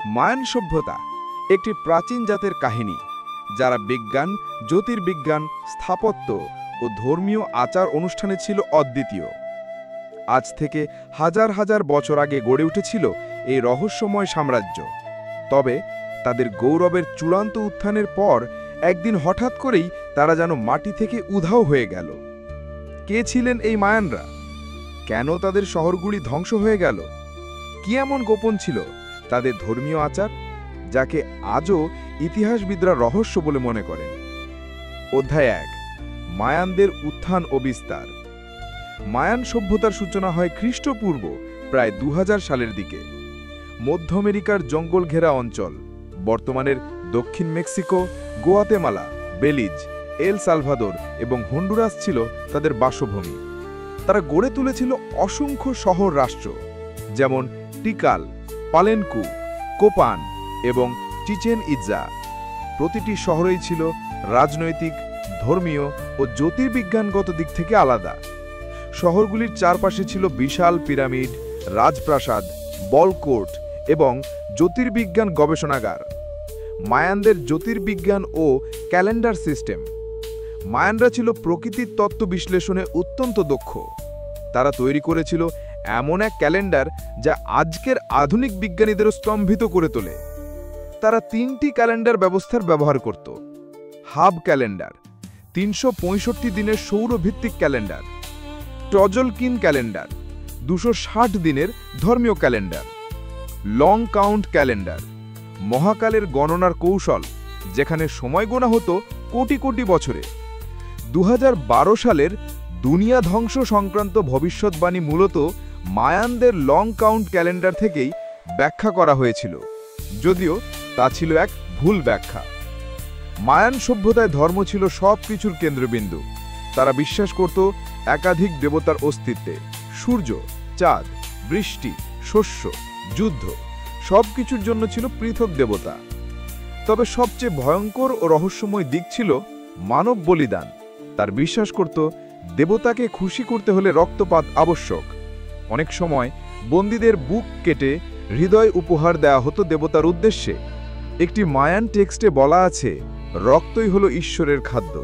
Mayan সভ্যতা একটি প্রাচীন জাতের কাহিনী, যারা বিজ্ঞান, জ্যোতির্বিজ্ঞান, স্থাপত্য ও ধর্মীয় আচার অনুষ্ঠানে ছিল অদ্বিতীয়। আজ থেকে হাজার হাজার বছর আগে গড়ে উঠেছিল এই রহস্যময় সাম্রাজ্য। তবে তাদের গৌরবের চূড়ান্ত উত্থানের পর একদিন হঠাৎ করেই তারা যেন মাটি থেকে উধাও হয়ে গেল। কে ছিলেন এই মায়ানরা? কেন তাদের শহরগুলি ধ্বংস হয়ে গেল? কি এমন গোপন ছিল তাদের ধর্মীয় আচার, যাকে আজও ইতিহাসবিদরা রহস্য বলে মনে করেন? অধ্যায় 1, মায়ানদের উত্থান ও বিস্তার। মায়ান সভ্যতার সূচনা হয় খ্রিস্টপূর্ব প্রায় 2000 সালের দিকে। মধ্য আমেরিকার জঙ্গল ঘেরা অঞ্চল, বর্তমানের দক্ষিণ Mexico, Guatemala, Belize, El Salvador এবং হন্ডুরাস ছিল তাদের বাসভূমি। তারা গড়ে তুলেছিল অসংখ্য শহর রাষ্ট্র, যেমন টিকাল, পালেনকু, কোপান এবং চিচেন ইৎজা। প্রতিটি শহরেই ছিল রাজনৈতিক, ধর্মীয় ও জ্যোতির্বিজ্ঞানগত দিক থেকে আলাদা। শহরগুলির চারপাশে ছিল বিশাল পিরামিড, রাজপ্রাসাদ, বল কোর্ট এবং জ্যোতির্বিজ্ঞান গবেষণাগার। মায়ানদের জ্যোতির্বিজ্ঞান ও ক্যালেন্ডার সিস্টেম। মায়ানরা ছিল প্রকৃতির তত্ত্ব বিশ্লেষণে অত্যন্ত দক্ষ। তারা তৈরি করেছিল এমন এক ক্যালেন্ডার যা আজকের আধুনিক বিজ্ঞানীদেরও স্তম্ভিত করে তোলে। তারা 3টি ক্যালেন্ডার ব্যবস্থার ব্যবহার করত। হাব ক্যালেন্ডার, 365 দিনের সৌরভিত্তিক ক্যালেন্ডার; টজলকিন ক্যালেন্ডার, 260 দিনের ধর্মীয় ক্যালেন্ডার; লং কাউন্ট ক্যালেন্ডার, মহাকালের গণনার কৌশল, যেখানে সময় গোনা হতো কোটি কোটি বছরে। 2012 সালের দুনিয়া ধ্বংস সংক্রান্ত ভবিষ্যৎবাণী মূলত মায়ানদের লং কাউন্ট ক্যালেন্ডার থেকেই ব্যাখ্যা করা হয়েছিল, যদিও তা ছিল এক ভুল ব্যাখ্যা। মায়ান সভ্যতায় ধর্ম ছিল সব কিছুর কেন্দ্রবিন্দু। তারা বিশ্বাস করত একাধিক দেবতার অস্তিত্বে। সূর্য, চাঁদ, বৃষ্টি, শস্য, যুদ্ধ সবকিছুর জন্য ছিল পৃথক দেবতা। তবে সবচেয়ে ভয়ঙ্কর ও রহস্যময় দিক ছিল মানব বলিদান। তার বিশ্বাস করত দেবতাকে খুশি করতে হলে রক্তপাত আবশ্যক। অনেক সময় বন্দীদের বুক কেটে হৃদয় উপহার দেওয়া হতো দেবতার উদ্দেশ্যে। একটি মায়ান টেক্সটে বলা আছে, রক্তই হলো ঈশ্বরের খাদ্য।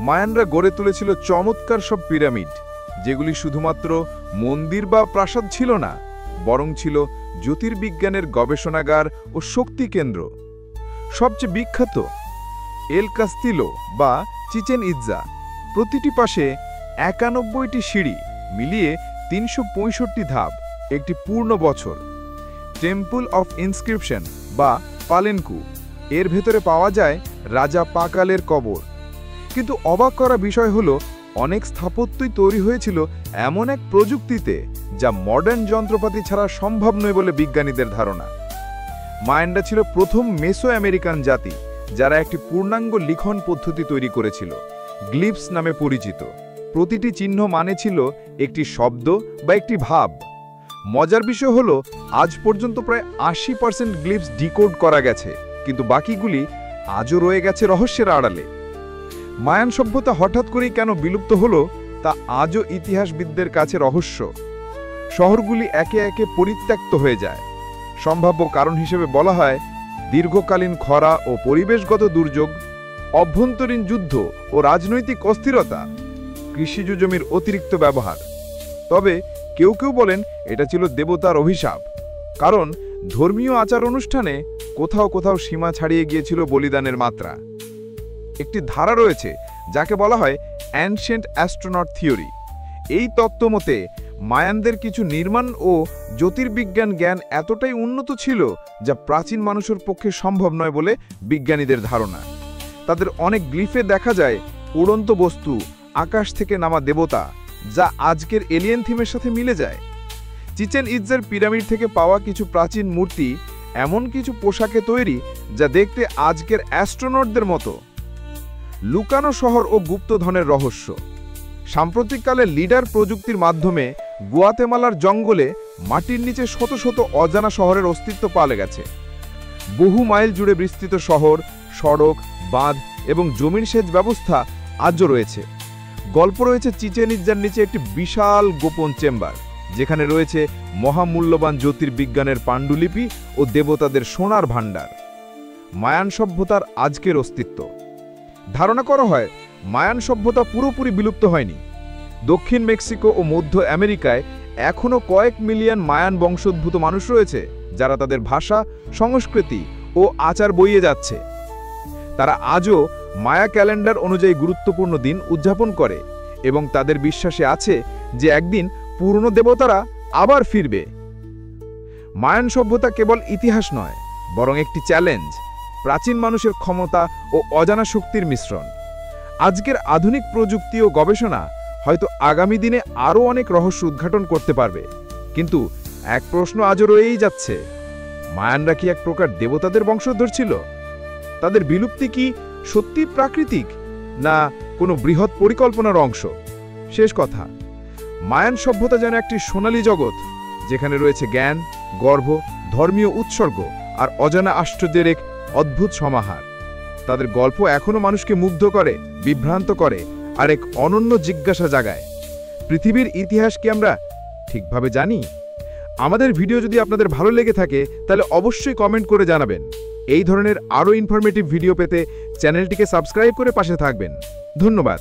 মায়ানরা গড়ে তুলেছিল চমৎকার সব পিরামিড, যেগুলি শুধুমাত্র মন্দির বা প্রাসাদ ছিল না, বরং ছিল জ্যোতির্বিজ্ঞানের গবেষণাগার ও শক্তি কেন্দ্র। সবচেয়ে বিখ্যাত এল কাস্তিলো বা চিচেন ইৎজা, প্রতিটি পাশে 91টি সিঁড়ি, মিলিয়ে 365 ধাপ, একটি পূর্ণ বছর। টেম্পল অফ ইনস্ক্রিপশন বা পালেনকু, এর ভেতরে পাওয়া যায় রাজা পাকালের কবর। কিন্তু অবাক করা বিষয় হলো, অনেক স্থাপত্যই তৈরি হয়েছিল এমন এক প্রযুক্তিতে যা মডার্ন যন্ত্রপাতি ছাড়া সম্ভব নয় বলে বিজ্ঞানীদের ধারণা। মায়ানরা ছিল প্রথম মেসো আমেরিকান জাতি যারা একটি পূর্ণাঙ্গ লিখন পদ্ধতি তৈরি করেছিল, গ্লিপস নামে পরিচিত। প্রতিটি চিহ্ন মানে ছিল একটি শব্দ বা একটি ভাব। মজার বিষয় হলো, আজ পর্যন্ত প্রায় 80% গ্লিপস ডিকোড করা গেছে, কিন্তু বাকিগুলি আজও রয়ে গেছে রহস্যের আড়ালে। মায়ান সভ্যতা হঠাৎ করেই কেন বিলুপ্ত হলো তা আজও ইতিহাসবিদদের কাছে রহস্য। শহরগুলি একে একে পরিত্যক্ত হয়ে যায়। সম্ভাব্য কারণ হিসেবে বলা হয় দীর্ঘকালীন খরা ও পরিবেশগত দুর্যোগ, অভ্যন্তরীণ যুদ্ধ ও রাজনৈতিক অস্থিরতা, কৃষিজ জমির অতিরিক্ত ব্যবহার। তবে কেউ কেউ বলেন এটা ছিল দেবতার অভিশাপ, কারণ ধর্মীয় আচার অনুষ্ঠানে কোথাও কোথাও সীমা ছাড়িয়ে গিয়েছিল বলিদানের মাত্রা। একটি ধারা রয়েছে যাকে বলা হয় অ্যানশিয়েন্ট অ্যাস্ট্রোনট থিওরি। এই তত্ত্ব মতে মায়ানদের কিছু নির্মাণ ও জ্যোতির্বিজ্ঞান জ্ঞান এতটাই উন্নত ছিল যা প্রাচীন মানুষের পক্ষে সম্ভব নয় বলে বিজ্ঞানীদের ধারণা। তাদের অনেক গ্লিফে দেখা যায় উড়ন্ত বস্তু, আকাশ থেকে নামা দেবতা, যা আজকের এলিয়েন থিমের সাথে মিলে যায়। চিচেন ইৎজার পিরামিড থেকে পাওয়া কিছু প্রাচীন মূর্তি এমন কিছু পোশাকে তৈরি যা দেখতে আজকের অ্যাস্ট্রোনটদের মতো। লুকানো শহর ও গুপ্তধনের রহস্য। সাম্প্রতিককালে লিডার প্রযুক্তির মাধ্যমে গুয়াতেমালার জঙ্গলে মাটির নিচে শত শত অজানা শহরের অস্তিত্ব পাওয়া গেছে। বহু মাইল জুড়ে বিস্তৃত শহর, সড়ক, বাঁধ এবং জমির সেচ ব্যবস্থা আজও রয়েছে। গল্প রয়েছে চিচেন ইৎজার নিচে একটি বিশাল গোপন চেম্বার, যেখানে রয়েছে মহামূল্যবান জ্যোতির্বিজ্ঞানের পাণ্ডুলিপি ও দেবতাদের সোনার ভাণ্ডার। মায়ান সভ্যতার আজকের অস্তিত্ব। ধারণা করা হয় মায়ান সভ্যতা পুরোপুরি বিলুপ্ত হয়নি। দক্ষিণ মেক্সিকো ও মধ্য আমেরিকায় এখনও কয়েক মিলিয়ন মায়ান বংশোদ্ভূত মানুষ রয়েছে, যারা তাদের ভাষা, সংস্কৃতি ও আচার বইয়ে যাচ্ছে। তারা আজও মায়া ক্যালেন্ডার অনুযায়ী গুরুত্বপূর্ণ দিন উদযাপন করে এবং তাদের বিশ্বাসে আছে যে একদিন পুরনো দেবতারা আবার ফিরবে। মায়ান সভ্যতা কেবল ইতিহাস নয়, বরং একটি চ্যালেঞ্জ, প্রাচীন মানুষের ক্ষমতা ও অজানা শক্তির মিশ্রণ। আজকের আধুনিক প্রযুক্তি ও গবেষণা হয়তো আগামী দিনে আরও অনেক রহস্য উদ্ঘাটন করতে পারবে, কিন্তু এক প্রশ্ন আজও রয়েই যাচ্ছে, মায়ানরা কি এক প্রকার দেবতাদের বংশধর ছিল? তাদের বিলুপ্তি কি সত্যি প্রাকৃতিক, না কোনো বৃহৎ পরিকল্পনার অংশ? শেষ কথা, মায়ান সভ্যতা যেন একটি সোনালী জগৎ, যেখানে রয়েছে জ্ঞান, গর্ব, ধর্মীয় উৎসর্গ আর অজানা আশ্চর্যের এক অদ্ভুত সমাহার। তাদের গল্প এখনও মানুষকে মুগ্ধ করে, বিভ্রান্ত করে আর এক অনন্য জিজ্ঞাসা জাগায়, পৃথিবীর ইতিহাস কি আমরা ঠিকভাবে জানি? আমাদের ভিডিও যদি আপনাদের ভালো লেগে থাকে তাহলে অবশ্যই কমেন্ট করে জানাবেন। এই ধরনের আরও ইনফরমেটিভ ভিডিও পেতে চ্যানেলটিকে সাবস্ক্রাইব করে পাশে থাকবেন। ধন্যবাদ।